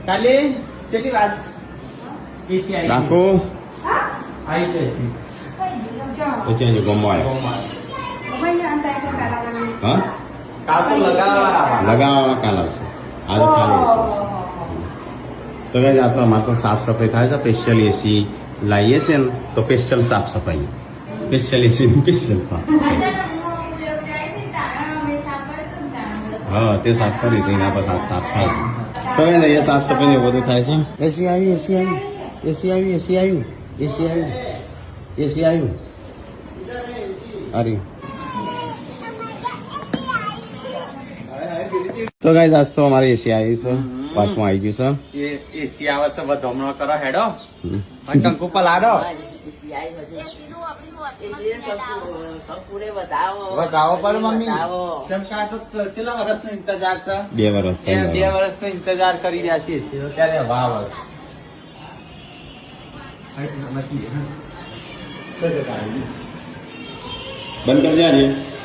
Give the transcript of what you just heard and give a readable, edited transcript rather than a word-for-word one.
કાલે કેટલી વાત એસી આવી રાખો આવી ગઈ પછી અહીં ગમવાય હા કાલ તો લગાવવાના કાલ આવશે આજે ખાલી હશે તો કઈ આ તો અમારે તો સાફ સફાઈ થાય છે સ્પેશિયલ એસી લાવીએ છીએ ને તો સ્પેશિયલ સાફ સફાઈ સ્પેશિયલ એસી સ્પેશિયલ સાફ હા તે સાફ કરી તો એના પર સાફ થાય છે તો કઈ નહીં સાફ સફાઈ ને બધું થાય છે એસી આવ્યું એસી આવ્યું એસી આવ્યું એસી આવ્યું એસી આવ્યું એસી આવ્યું અરે તો ગાઈસ આજ તો અમારી એસી આવી છે પાછું આવી ગયું છે એસી આવે છે બધો હમણાં કરો હેડો અને કંકુ પર લાડો વધાવો પર મમ્મી કેમ કે આ તો કેટલા વર્ષનો ઇંતજાર છે 2 વર્ષ 2 વર્ષનો ઇંતજાર કરી રહ્યા છીએ ત્યારે વાહ વાહ બંધ કરી જાય